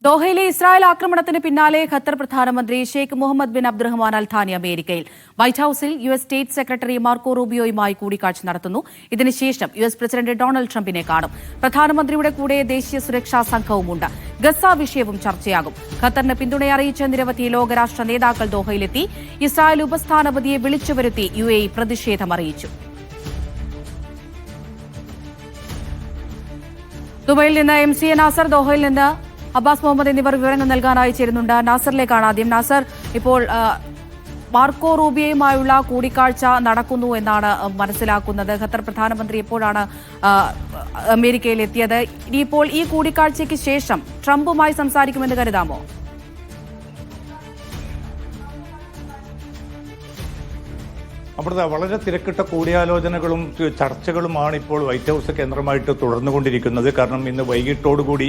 ദോഹയിലെ Israel ആക്രമണത്തിന് പിന്നാലെ Qatar പ്രധാനമന്ത്രി ഷെയ്ഖ് മുഹമ്മദ് ബിൻ അബ്ദുറഹ്മാൻ അൽ ഥാനി അമേരിക്കയിൽ. വൈറ്റ് ഹൌസിൽ യുഎസ് സ്റ്റേറ്റ് സെക്രട്ടറി മാർക്കോ റൂബിയോയുമായി കൂടിക്കാഴ്ച നടത്തുന്നു. ഇതിനുശേഷം യുഎസ് പ്രസിഡന്റ് ഡൊണാൾഡ് ട്രംപിനെ കാണും. പ്രധാനമന്ത്രിയുടെ കൂടെ ദേശീയ സുരക്ഷാ സംഘവുമുണ്ട്. ഗസ വിഷയവും ചർച്ചയാകും. ഖത്തറിന് പിന്തുണയറിയിച്ച നിരവധി ലോകരാഷ്ട്ര നേതാക്കൾ ദോഹയിലെത്തി. ഇസ്രായേൽ ഉപസ്ഥാനപതിയെ വിളിച്ചുവരുത്തി UAE പ്രതിഷേധമറിയിച്ചു. ദുബൈയിൽ നിന്ന് MC നാസർ, ദോഹയിൽ നിന്ന് അബ്ബാസ് മുഹമ്മദ് എന്നിവർ വിവരങ്ങൾ നൽകാനായി ചേരുന്നുണ്ട്. നാസറിലേക്കാണ് ആദ്യം. നാസർ, ഇപ്പോൾ മാർക്കോ റൂബിയോയുമായുള്ള കൂടിക്കാഴ്ച നടക്കുന്നു എന്നാണ് മനസ്സിലാക്കുന്നത്. ഖത്തർ പ്രധാനമന്ത്രി എപ്പോഴാണ് അമേരിക്കയിൽ എത്തിയത്? ഇനിയിപ്പോൾ ഈ കൂടിക്കാഴ്ചയ്ക്ക് ശേഷം ട്രംപുമായി സംസാരിക്കുമെന്ന് കരുതാമോ? അവിടുത്തെ വളരെ തിരക്കിട്ട കൂടിയാലോചനകളും ചർച്ചകളുമാണ് ഇപ്പോൾ വൈറ്റ് ഹൌസ് കേന്ദ്രമായിട്ട് തുടർന്നുകൊണ്ടിരിക്കുന്നത്. കാരണം ഇന്ന് വൈകിട്ടോടുകൂടി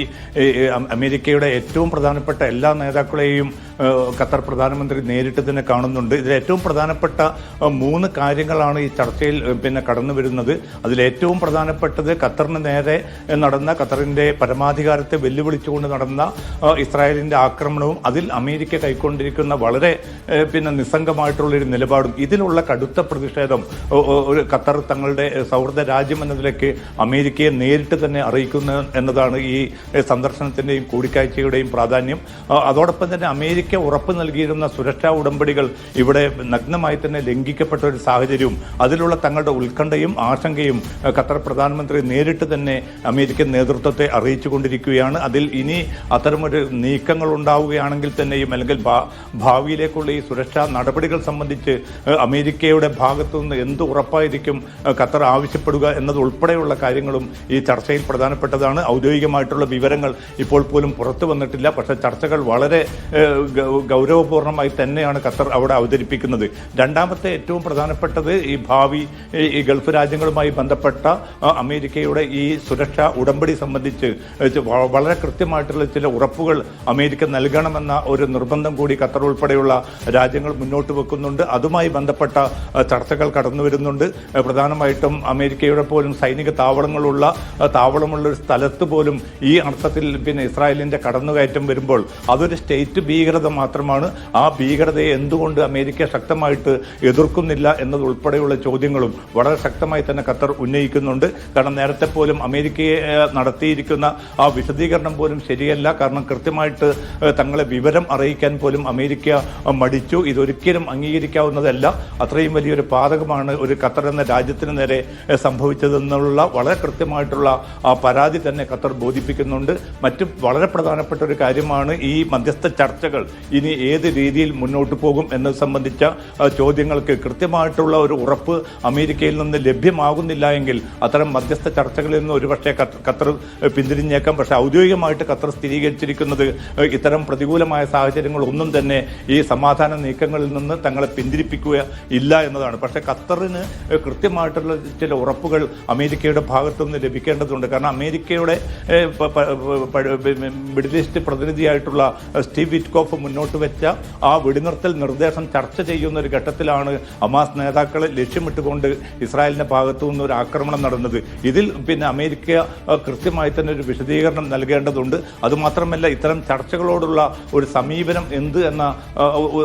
അമേരിക്കയുടെ ഏറ്റവും പ്രധാനപ്പെട്ട എല്ലാ നേതാക്കളെയും ഖത്തർ പ്രധാനമന്ത്രി നേരിട്ട് തന്നെ കാണുന്നുണ്ട്. ഇതിൽ ഏറ്റവും പ്രധാനപ്പെട്ട 3 കാര്യങ്ങളാണ് ഈ ചർച്ചയിൽ കടന്നു വരുന്നത്. അതിലേറ്റവും പ്രധാനപ്പെട്ടത് ഖത്തറിന് നേരെ നടന്ന, ഖത്തറിന്റെ പരമാധികാരത്തെ വെല്ലുവിളിച്ചുകൊണ്ട് നടന്ന ഇസ്രായേലിന്റെ ആക്രമണവും അതിൽ അമേരിക്ക കൈക്കൊണ്ടിരിക്കുന്ന വളരെ നിസ്സംഗമായിട്ടുള്ളൊരു നിലപാടും, ഇതിലുള്ള കടുത്ത പ്രതിഷേധം ഖത്തർ തങ്ങളുടെ സൗഹൃദ രാജ്യം എന്ന നിലയ്ക്ക് അമേരിക്കയെ നേരിട്ട് തന്നെ അറിയിക്കുന്നു എന്നതാണ് ഈ സന്ദർശനത്തിന്റെയും കൂടിക്കാഴ്ചയുടെയും പ്രാധാന്യം. അതോടൊപ്പം തന്നെ അമേരിക്ക ഉറപ്പ് നൽകിയിരുന്ന സുരക്ഷാ ഉടമ്പടികൾ ഇവിടെ നഗ്നമായി തന്നെ ലംഘിക്കപ്പെട്ട ഒരു സാഹചര്യവും അതിലുള്ള തങ്ങളുടെ ഉത്കണ്ഠയും ആശങ്കയും ഖത്തർ പ്രധാനമന്ത്രി നേരിട്ട് തന്നെ അമേരിക്കൻ നേതൃത്വത്തെ അറിയിച്ചുകൊണ്ടിരിക്കുകയാണ്. അതിൽ ഇനി അത്തരമൊരു നീക്കങ്ങൾ ഉണ്ടാവുകയാണെങ്കിൽ തന്നെയും, അല്ലെങ്കിൽ ഭാവിയിലേക്കുള്ള ഈ സുരക്ഷാ നടപടികൾ സംബന്ധിച്ച് അമേരിക്കയുടെ ഭാഗത്തുനിന്ന് എന്ത് ഉറപ്പായിരിക്കും ഖത്തർ ആവശ്യപ്പെടുക എന്നതുൾപ്പെടെയുള്ള കാര്യങ്ങളും ഈ ചർച്ചയിൽ പ്രധാനപ്പെട്ടതാണ്. ഔദ്യോഗികമായിട്ടുള്ള വിവരങ്ങൾ ഇപ്പോൾ പോലും പുറത്തു വന്നിട്ടില്ല. പക്ഷേ ചർച്ചകൾ വളരെ ഗൗരവപൂർണമായി തന്നെയാണ് ഖത്തർ അവിടെ അവതരിപ്പിക്കുന്നത്. രണ്ടാമത്തെ ഏറ്റവും പ്രധാനപ്പെട്ടത് ഈ ഭാവി ഈ ഗൾഫ് രാജ്യങ്ങളുമായി ബന്ധപ്പെട്ട അമേരിക്കയുടെ ഈ സുരക്ഷാ ഉടമ്പടി സംബന്ധിച്ച് വളരെ കൃത്യമായിട്ടുള്ള ചില ഉറപ്പുകൾ അമേരിക്ക നൽകണമെന്ന ഒരു നിർബന്ധം കൂടി ഖത്തർ ഉൾപ്പെടെയുള്ള രാജ്യങ്ങൾ മുന്നോട്ട് വെക്കുന്നുണ്ട്. അതുമായി ബന്ധപ്പെട്ട ചർച്ചകൾ കടന്നു വരുന്നുണ്ട്. പ്രധാനമായിട്ടും അമേരിക്കയുടെ പോലും സൈനിക താവളമുള്ള ഒരു സ്ഥലത്ത് പോലും ഈ അർത്ഥത്തിൽ ഇസ്രായേലിന്റെ കടന്നുകയറ്റം വരുമ്പോൾ അതൊരു സ്റ്റേറ്റ് ഭീകരത മാത്രമാണ്. ആ ഭീകരതയെ എന്തുകൊണ്ട് അമേരിക്ക ശക്തമായിട്ട് എതിർക്കുന്നില്ല എന്നതുൾപ്പെടെയുള്ള ചോദ്യങ്ങളും വളരെ ശക്തമായി തന്നെ ഖത്തർ ഉന്നയിക്കുന്നുണ്ട്. കാരണം നേരത്തെ പോലും അമേരിക്കയെ നടത്തിയിരിക്കുന്ന ആ വിശദീകരണം പോലും ശരിയല്ല. കാരണം കൃത്യമായിട്ട് തങ്ങളെ വിവരം അറിയിക്കാൻ പോലും അമേരിക്ക മടിച്ചു. ഇതൊരിക്കലും അംഗീകരിക്കാവുന്നതല്ല. അത്രയും വലിയൊരു പാതകമാണ് ഒരു ഖത്തർ എന്ന രാജ്യത്തിന് നേരെ സംഭവിച്ചതെന്നുള്ള വളരെ കൃത്യമായിട്ടുള്ള ആ പരാതി തന്നെ ഖത്തർ ബോധിപ്പിക്കുന്നുണ്ട്. മറ്റു വളരെ പ്രധാനപ്പെട്ട ഒരു കാര്യമാണ് ഈ മധ്യസ്ഥ ചർച്ചകൾ ഇനി ഏത് രീതിയിൽ മുന്നോട്ട് പോകും എന്നത് സംബന്ധിച്ച ചോദ്യങ്ങൾക്ക് കൃത്യമായിട്ടുള്ള ഒരു ഉറപ്പ് അമേരിക്കയിൽ നിന്ന് ലഭ്യമാകുന്നില്ല എങ്കിൽ അത്തരം മധ്യസ്ഥ ചർച്ചകളിൽ നിന്ന് ഒരുപക്ഷെ ഖത്തർ പിന്തിരിഞ്ഞേക്കാം. പക്ഷേ ഔദ്യോഗികമായിട്ട് ഖത്തർ സ്ഥിരീകരിച്ചിരിക്കുന്നത് ഇത്തരം പ്രതികൂലമായ സാഹചര്യങ്ങൾ ഒന്നും തന്നെ ഈ സമാധാന നീക്കങ്ങളിൽ നിന്ന് തങ്ങളെ പിന്തിരിപ്പിക്കുക ഇല്ല എന്നതാണ്. പക്ഷേ ഖത്തറിന് കൃത്യമായിട്ടുള്ള ചില ഉറപ്പുകൾ അമേരിക്കയുടെ ഭാഗത്തുനിന്ന് ലഭിക്കേണ്ടതുണ്ട്. കാരണം അമേരിക്കയുടെ മിഡിൽ ഈസ്റ്റ് പ്രതിനിധിയായിട്ടുള്ള സ്റ്റീവ് വിറ്റ്കോഫ് മുന്നോട്ട് വെച്ച ആ വെടിനിർത്തൽ നിർദ്ദേശം ചർച്ച ചെയ്യുന്ന ഒരു ഘട്ടത്തിലാണ് ഹമാസ് നേതാക്കളെ ലക്ഷ്യമിട്ടുകൊണ്ട് ഇസ്രായേലിന്റെ ഭാഗത്തു നിന്ന് ഒരു ആക്രമണം നടന്നത്. ഇതിൽ അമേരിക്ക കൃത്യമായി തന്നെ ഒരു വിശദീകരണം നൽകേണ്ടതുണ്ട്. അതുമാത്രമല്ല, ഇത്തരം ചർച്ചകളോടുള്ള ഒരു സമീപനം എന്ത് എന്ന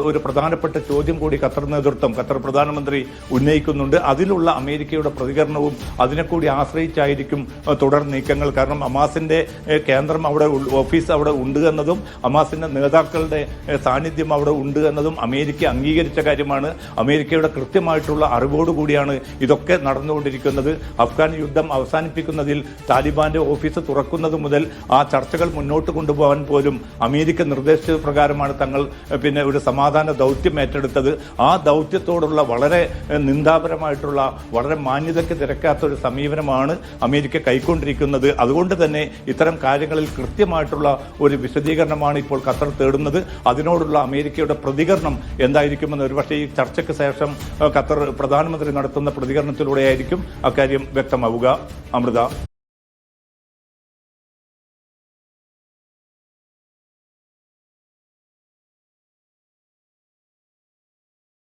ഒരു പ്രധാനപ്പെട്ട ചോദ്യം കൂടി ഖത്തർ നേതൃത്വം, ഖത്തർ പ്രധാനമന്ത്രി ഉന്നയിക്കുന്നുണ്ട്. അതിലുള്ള അമേരിക്കയുടെ പ്രതികരണവും അതിനെ കൂടി ആശ്രയിച്ചായിരിക്കും തുടർ നീക്കങ്ങൾ. കാരണം ഹമാസിന്റെ കേന്ദ്രം അവിടെ, ഓഫീസ് അവിടെ ഉണ്ട് എന്നതും ഹമാസിന്റെ നേതാക്കളുടെ സാന്നിധ്യം അവിടെ ഉണ്ട് എന്നതും അമേരിക്ക അംഗീകരിച്ച കാര്യമാണ്. അമേരിക്കയുടെ കൃത്യമായിട്ടുള്ള അറിവോടുകൂടിയാണ് ഇതൊക്കെ നടന്നുകൊണ്ടിരിക്കുന്നത്. അഫ്ഗാൻ യുദ്ധം അവസാനിപ്പിക്കുന്നതിൽ താലിബാന്റെ ഓഫീസ് തുറക്കുന്നത് മുതൽ ആ ചർച്ചകൾ മുന്നോട്ട് കൊണ്ടുപോകാൻ പോലും അമേരിക്ക നിർദ്ദേശിച്ചത് പ്രകാരമാണ് തങ്ങൾ ഒരു സമാധാന ദൗത്യം ഏറ്റെടുത്തത്. ആ ദൗത്യത്തോടുള്ള വളരെ നിന്ദാപരമായിട്ടുള്ള, വളരെ മാന്യതയ്ക്ക് നിരക്കാത്ത ഒരു സമീപനമാണ് അമേരിക്ക കൈക്കൊണ്ടിരിക്കുന്നത്. അതുകൊണ്ട് തന്നെ ഇത്തരം കാര്യങ്ങളിൽ കൃത്യമായിട്ടുള്ള ഒരു വിശദീകരണമാണ് ഇപ്പോൾ ഖത്തർ തേടുന്നത്. അതിനോടുള്ള അമേരിക്കയുടെ പ്രതികരണം എന്തായിരിക്കുമെന്ന് ഒരുപക്ഷെ ഈ ചർച്ചയ്ക്ക് ശേഷം ഖത്തർ പ്രധാനമന്ത്രി നടത്തുന്ന പ്രതികരണത്തിലൂടെയായിരിക്കും അക്കാര്യം വ്യക്തമാവുക. അമൃത.